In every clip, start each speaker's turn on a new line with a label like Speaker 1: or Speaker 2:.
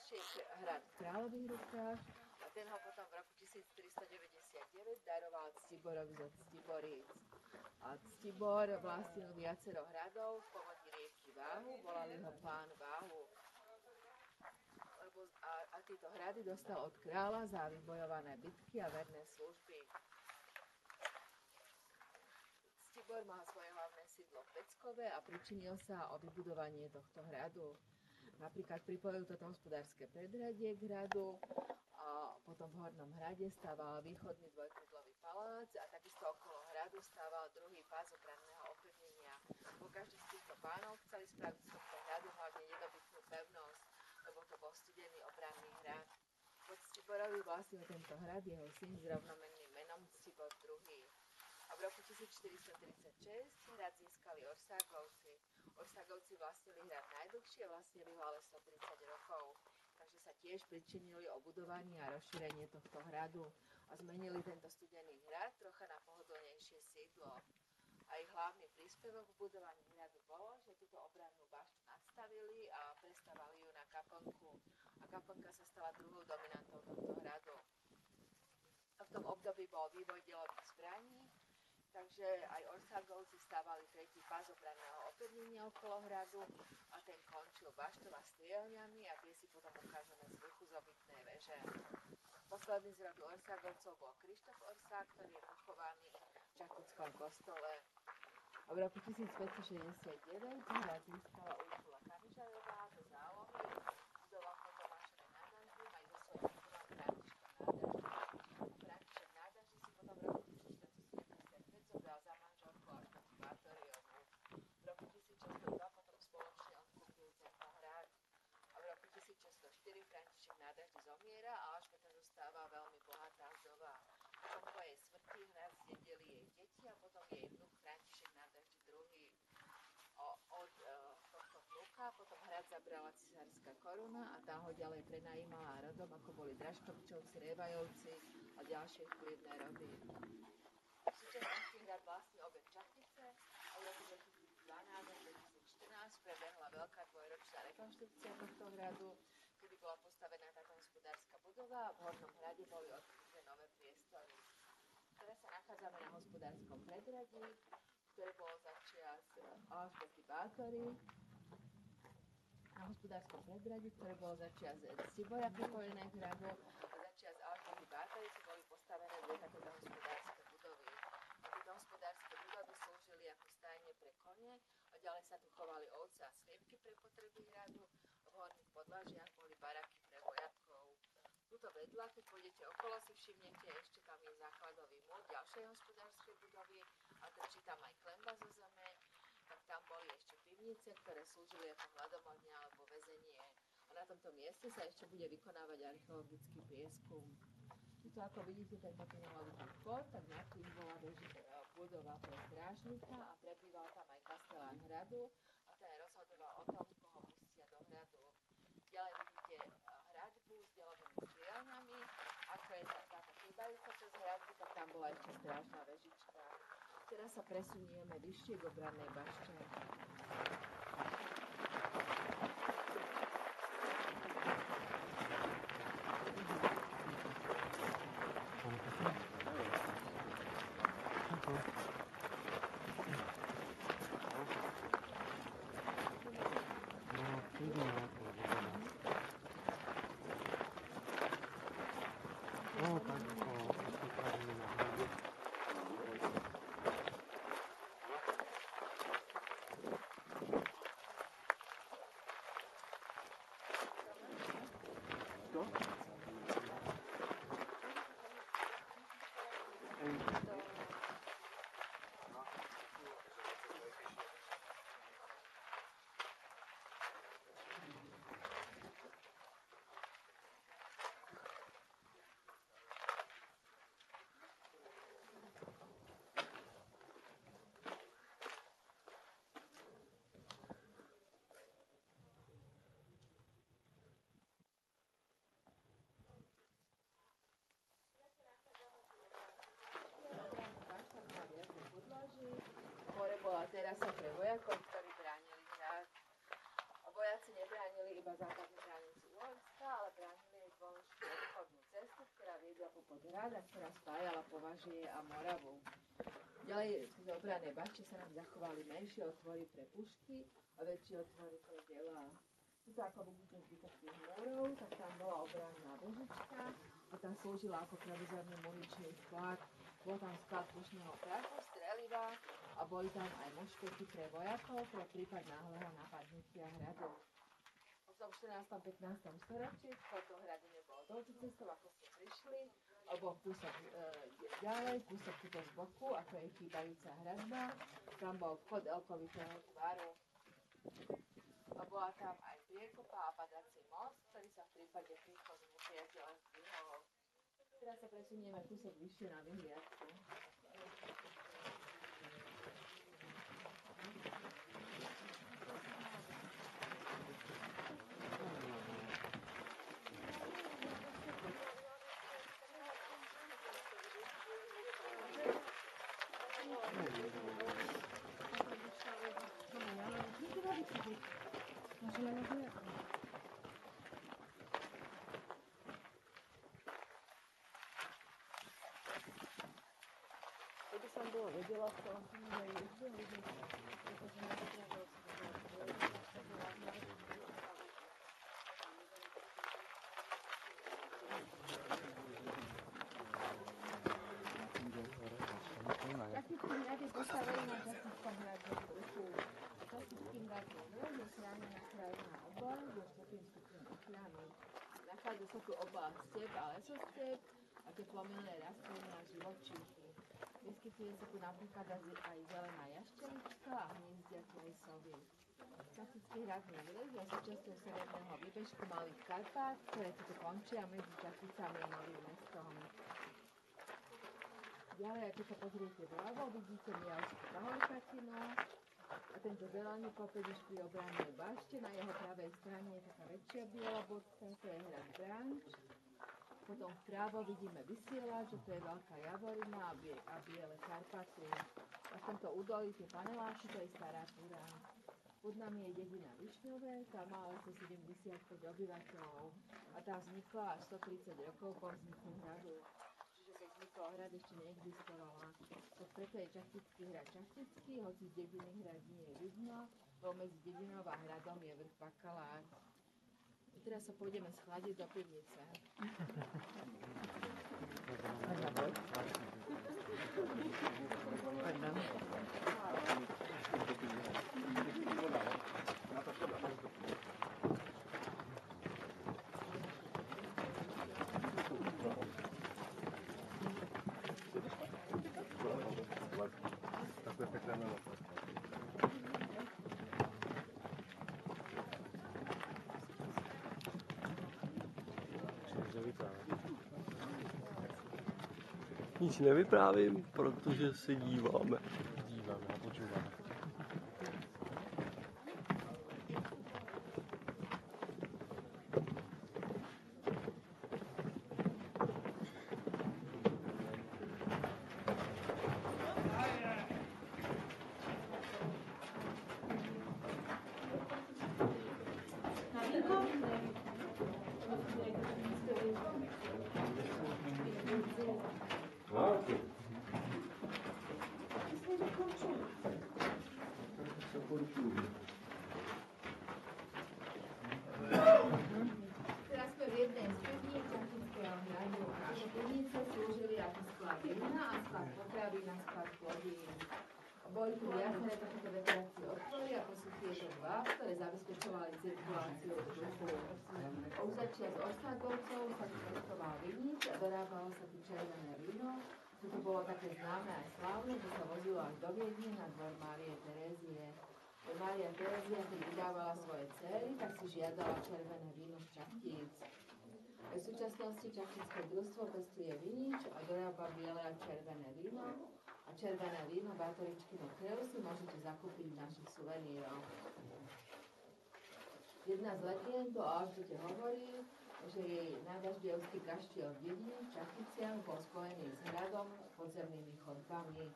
Speaker 1: hrad v Kráľových Rukách a ten ho potom v roku 1399 daroval Ctiborovi zo Ctiboríc. A Ctibor vlastnil viacero hradov v povodí rieky Váhu, volali ho pán Váhu. A tieto hrady dostal od kráľa za vybojované bitky a verné služby. Ctibor mal svoje hlavné sídlo v Peckove a pričinil sa o vybudovanie tohto hradu. Napríklad pripojil toto hospodárske predhradie k hradu a potom v Hornom hrade stával východný dvojkrídlový palác a takisto okolo hradu stával druhý pás obranného opevnenia. Po každý z týchto pánov chceli spraviť z tohto hradu hlavne nedobytnú pevnosť, lebo to bol studený obranný hrad. Po Ctiborovi vlastnil tento hrad jeho syn s rovnomenným menom Ctibor II. A v roku 1436 hrad získali Orságovci. Orságovci vlastnili hrad najdlhšie, vlastnili ho ale 130 rokov. Takže sa tiež pričinili o budovanie a rozšírenie tohto hradu a zmenili tento studený hrad trocha na pohodlnejšie sídlo. A ich hlavný príspevok v budovaní hradu bolo, že túto obrannú baštu nadstavili a prestavali ju na kaplnku. A kaplnka sa stala druhou dominantou tohto hradu. A v tom období bol vývoj delových zbraní, takže aj Orságovci stávali tretí pás obranného opevnenia okolo hradu a ten končil baštou a strieľňami a tie si potom ukážeme z vrchu z obytnej veže. Posledný z rodu Orságovcov bol Krištof Orsák, ktorý je pochovaný v Čakutskom kostole. A v roku 1569 hrad získala Uršula Kamižajová zo zálohy, budoval po Tomášovi nádaždi aj so svojím synom František Nádaždi si potom v roku 1475 zobral za manželku Alžbetu Bátoriovú. V roku 1602 potom spoločne odkúpili tento hrad. A v roku 1604 František Nádaždi zomiera a Alžbeta zostáva veľmi bohatá vdova. Potom po jej smrti hrad zdedili jej deti a potom jej vnuk František Nádaždi II. Od tohto vnuka potom hrad zabrala cisárska koruna a tá ho ďalej prenajímala rodom, ako boli Draškovičovci, Révajovci a ďalšie vplyvné rody. V súčasnosti hrad vlastní obec Čachtice a v roku 2012-2014 prebehla veľká dvojročná rekonštrukcia tohto hradu, kedy bola postavená táto hospodárska budova a v Hornom hrade boli odkryté nové priestory. Teraz sa nachádzame na hospodárskom predhradí, ktoré bolo začias Alžbety Bátory. Na hospodárskom predhradí, ktoré bolo začias Ctibora pripojené k hradu a začias Alžbety Bátory si boli postavené dve takéto hospodárske budovy. A tieto hospodárske budovy slúžili ako stajne pre kone a ďalej sa tu chovali ovce a sliepky pre potreby hradu. V horných podlažiach boli baraky pre vojakov. Tuto vedľa, keď pôjdete okolo, si všimnete, ešte tam je základový múr ďalšej hospodárskej budovy a trčí tam aj klenba zo zeme, tak tam boli ešte pivnice, ktoré slúžili ako hladomorňa alebo väzenie. A na tomto mieste sa ešte bude vykonávať archeologický prieskum. Tuto, ako vidíte, tento kynologický vchod, tak nad tým bola budova pre strážnika a prebýval tam aj kastelán hradu a ten rozhodoval o tom, koho pustia do hradu. Ďalej vidíte hradbu s delovými strieľňami. Ako je táto chýbajúca cez hradbu, tak tam bola ešte strážna vežička. Teraz sa presunieme vyššie k obrannej bašte. Bola terasa pre vojakov, ktorí bránili hrad. A vojaci nebránili iba západnú hranicu Uhorska, ale pod hrad, ktorá spájala Považie a Moravu. Ďalej z obranej bašte sa nám zachovali menšie otvory pre pušky a väčšie otvory pre delá. Tuto ako vidíte zbytok tých múrov, tak tam bola obranná vežička a tam slúžila ako provizorný muničný sklad. Bol tam sklad pušného prachu, streliva a boli tam aj muškety pre vojakov pre prípad náhleho napadnutia hradu. Potom v 14. 15. storočí toto hradu nebolo touto cestou, ako ste prišli, alebo kúsok ďalej, kúsok tuto z boku, ako je chýbajúca hradba. Tam bol vchod elkovitého tvaru. A bola tam aj priekopa a padací most, ktorý sa v prípade príchodu nepriateľa zdvihol. Teraz sa presunieme kúsok vyššie na vyhliadku. Keby som bola vedela, to som aj vedela. Častickým hrad je postavený na častickom hrade v bruchu. Častickým hradom je chránená krajina obor so 4. stupňom ochrany. Nachádza sa tu oblasť step a lesostep a teplomilné rastliny a živočíchy. Vyskytuje sa tu napríklad aj zelená jaščelička a hniezdiace sovy. Častický hradný vrch je súčasťou severného výbežku Malých Karpát, ktoré tu končia medzi Časticami a Novým Mestom. Ďalej, ak sa pozriete vľavo, vidíte Mijavskú pahorkatinu a tento zelený kopec už pri obrannej bašte. Na jeho pravej strane je taká väčšia biela bodka, to je hrad Branč. Potom vpravo vidíme Vysielač, že to je Veľká Javorina a Biele Karpaty. A v tomto údolí tie paneláky, to je Stará Túra. Pod nami je dedina Višňové, tam má asi 75 obyvateľov a tá vznikla až 130 rokov po vzniku hradu. Vznikol hrad ešte neexistovala. Tak preto je Čachtický hrad Čachtický, hoci z dediny hrad nie je vidno, lebo medzi dedinou a hradom je vrch Bakalár. Teraz sa pôjdeme schladiť do pivnice.
Speaker 2: Nic nevyprávím, protože se díváme.
Speaker 3: Díváme a počíváme.
Speaker 1: Teraz sme v jednej z pivníc Čachtického hradu. Naše pivnice slúžili ako sklad vína a sklad potravy na sklad plodín. Boli tu viaceré takéto vetiacie otvory, ako sú tieto dva, ktoré zabezpečovali cirkuláciu vzduchu. Už začia z Oságovcov sa tu pestoval vinič a dorábalo sa tu červené víno. Toto bolo také známe aj slávne, že sa vozilo až do Viedne na dvor Márie Terézie. Mária Terézia, keď vydávala svoje dcery, tak si žiadala červené víno z Čachtíc. V súčasnosti Čachtické družstvo pestuje vinič a dorába biele a červené víno. A červené víno Bátoričkinu krev si môžete zakúpiť v našich suveníroch. Jedna z legend o Alžbete hovorí, že jej nádaždievský kaštiel v dedine v Čachticiach bol spojený s hradom s podzemnými chodbami.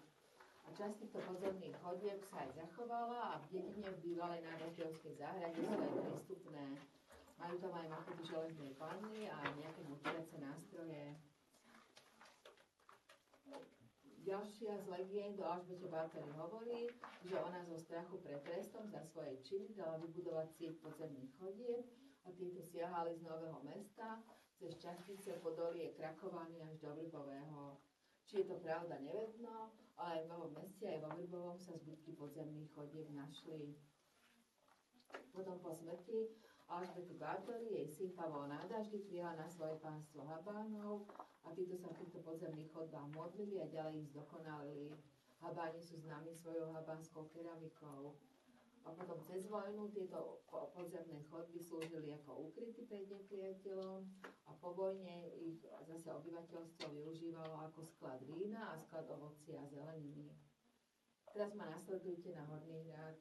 Speaker 1: A časť týchto podzemných chodieb sa aj zachovala a v dedine v bývalej nádaždievskej záhrade sú aj prístupné. Majú tam aj machotu železnej panny a nejaké mutiace nástroje. Ďalšia z legend o Alžbete Báthory hovorí, že ona zo strachu pred trestom za svoje činy dala vybudovať sieť podzemných chodieb a tieto siahali z Nového Mesta cez Čachtice, Podolie, Krakovany až do Vrbového. Či je to pravda, nevedno, ale aj v Novom Meste aj vo Vrbovom sa zbytky podzemných chodieb našli. Potom po smrti Alžbety Báthory jej syn Pavol Náda vždy prijal na svoje pánstvo Habánov a títo sa v týchto podzemných chodbách modlili a ďalej ich zdokonalili. Habáni sú známi svojou habánskou keramikou. A potom cez vojnu tieto podzemné chodby slúžili ako úkryty pred nepriateľom a po vojne ich zase obyvateľstvo využívalo ako sklad vína a sklad ovocia a zeleniny. Teraz ma nasledujte na Horný hrad.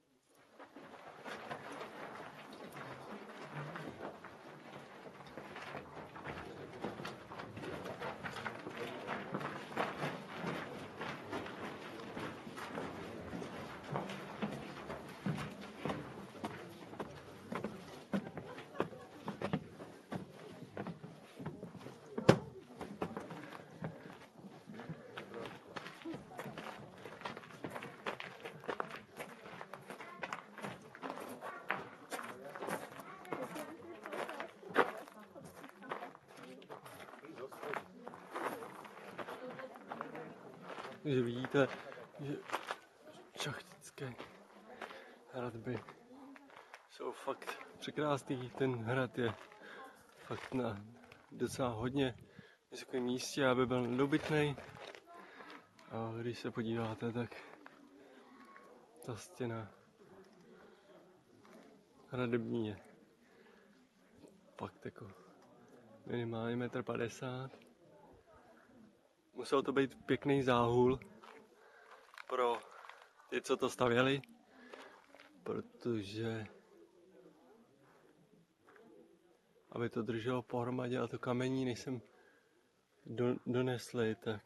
Speaker 2: Takže vidíte, že Čachtické hradby jsou fakt překrásný. Ten hrad je fakt na docela hodně vysokém místě, aby byl nedobytnej. A když se podíváte, tak ta stěna hradební je fakt jako minimálně 1,50 m. Musel to být pěkný záhul pro ty, co to stavěli, protože aby to drželo pohromadě a to kamení, než jsem donesli, tak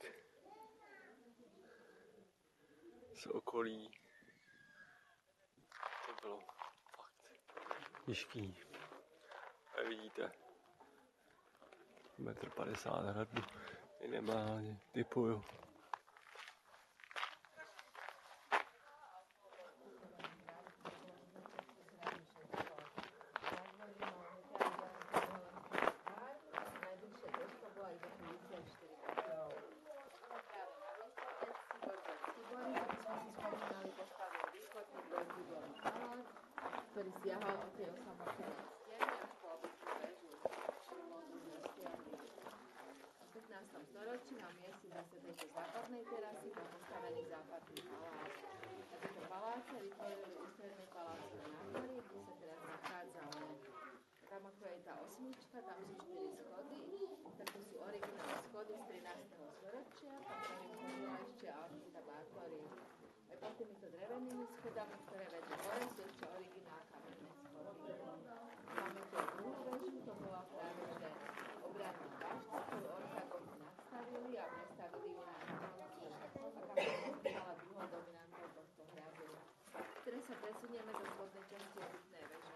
Speaker 2: z okolí to bylo fakt těžký. A vidíte, 1,50 m hradbu minimálně typuju.
Speaker 1: Ktorý siahal od tej osamotenej steny až po obytnú väžu. V 15. storočí na mieste zase tejto západnej terasy bol postavený západný palác. A tieto paláce vytvorili ústredné palácové nákory, kde sa teraz nachádzame. Tam ako je tá osmička, tam sú 4 schody, tak to sú originálne schody z 13. storočia, po ktorým chodila ešte Alžbeta Báthory. Aj pod týmito drevenými schodami, ktoré vedú hore, sú ešte originál kamenné schody. Máme tu druhú väžu, to bola práve že obranná bašta, ktorú Orthagovci nadstavili a prestavili ju na Kameňovcu. A Kameňovca mala druhou dominantou tohto hradu. Teraz sa presunieme do spodnej časti obytnej väže.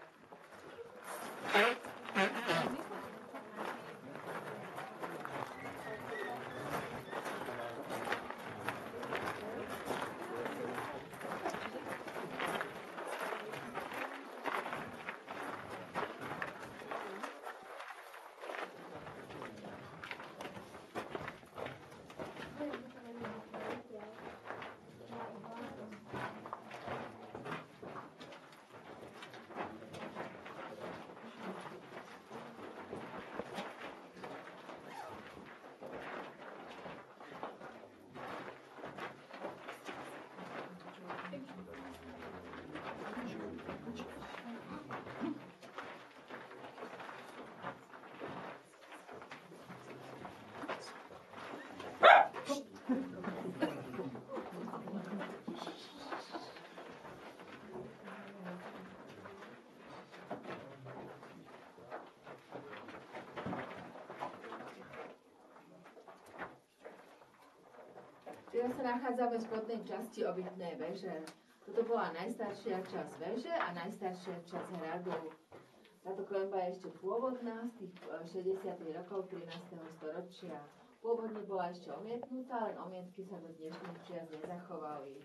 Speaker 1: Teraz sa nachádzame v spodnej časti obytnej väže. Toto bola najstaršia časť väže a najstaršia časť hradu. Táto klenba je ešte pôvodná z tých 60. rokov 13. storočia. Pôvodne bola ešte omietnutá, len omietky sa do dnešných čias nezachovali.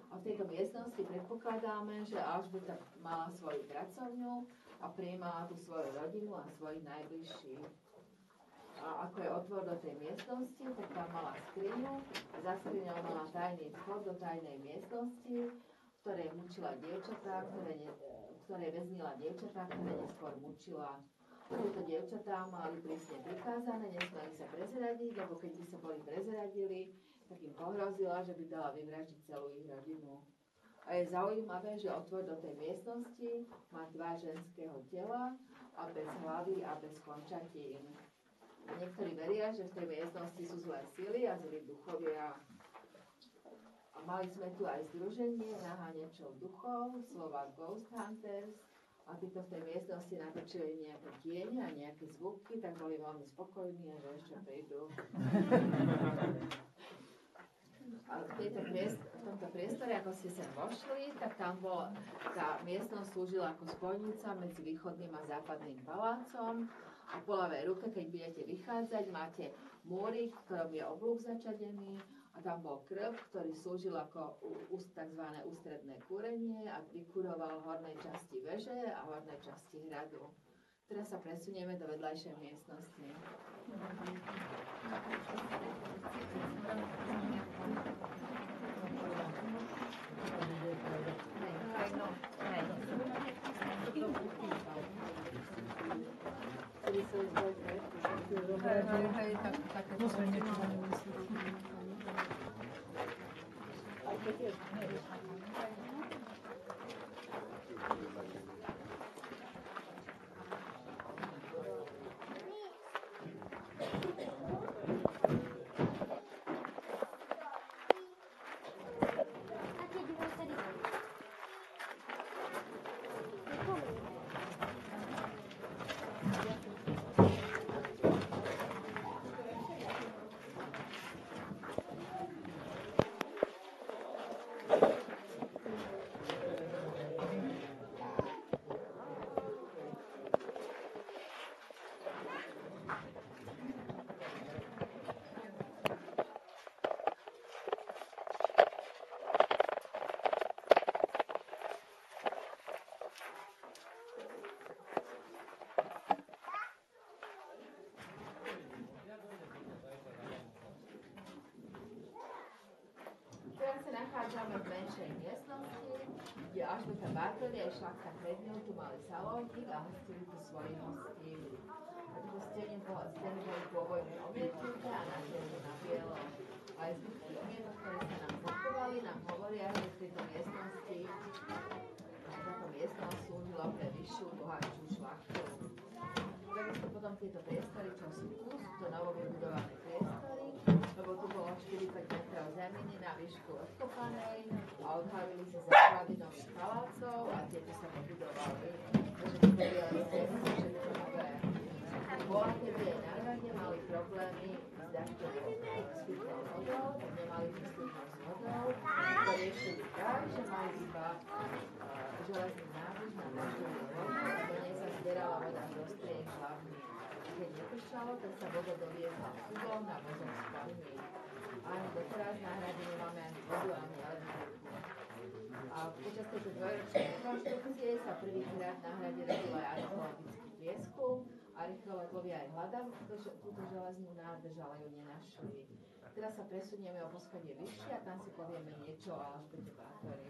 Speaker 1: A v tejto miestnosti predpokladáme, že Alžbeta mala svoju pracovňu a prijímala tu svoju rodinu a svojich najbližších. A ako je otvor do tej miestnosti, tak tam mala skriňu a za skriňou mala tajný vchod do tajnej miestnosti, v ktorej mučila dievčatá, ktoré väznila dievčatá, ktoré neskôr mučila. Tieto dievčatá mali prísne prikázané, nesmeli sa prezradiť, lebo keď by sa boli prezradili, tak im pohrozila, že by dala vyvraždiť celú ich rodinu. A je zaujímavé, že otvor do tej miestnosti má tvár ženského tela a bez hlavy a bez končatín. A niektorí veria, že v tej miestnosti sú zlé sily a zlí duchovia. A mali sme tu aj združenie naháňačov duchov, slova Ghost Hunters, a títo v tej miestnosti natočili nejaké tiene a nejaké zvuky, tak boli veľmi spokojní a že ešte prídu. A v tomto priestore, ako ste sem vošli, tak tam tá miestnosť slúžila ako spojnica medzi východným a západným palácom. A po ľavej ruke, keď budete vychádzať, máte múrik, v ktorom je oblúk začadený, a tam bol krb, ktorý slúžil ako tzv. Ústredné kúrenie a vykuroval hornej časti veže a hornej časti hradu. Teraz sa presunieme do vedľajšej miestnosti. Nachádzame v menšej miestnosti, kde Alžbeta Báthory a šlachta pred ňou tu mali salónik a hostili tu svojich hostí. A tieto steny boli pôvodne omietnuté a natiahnuté na bielo. Aj zbytky omietok, ktoré sa nám zachovali, nám hovoria, že v tejto miestnosti táto miestnosť slúžila pre vyššiu, bohatšiu šlachtu. Takisto potom tieto priestory, čo sú tu, sú to novo vybudované priestory, lebo tu bolo 40 metrov zeminy na výšku odkopanej a odhalili sa základy nových palácov a tieto sa pobudovali. Takže to boli len všetko nové. Bola, keď jej národe mali problémy s dažďovou pitnou vodou, tak nemali prístupnú s vodou. To riešili tak, že mali iba železný nádrž na dažďovú vodu a do nej sa zbierala voda z dostriek hlavných. Keď nepršalo, tak sa voda doviezla cudom na vozoch z palmy. Ani doteraz na hrade nemáme ani vodu, ani elektriku. A počas tejto dvojročnej rekonštrukcie sa prvýkrát na hrade robil aj archeologický prieskum. Archeológovia aj hľadali túto železnú nádrž, ale ju nenašli. Teraz sa presunieme o poschodie vyššie a tam si povieme niečo o Alžbete Báthory.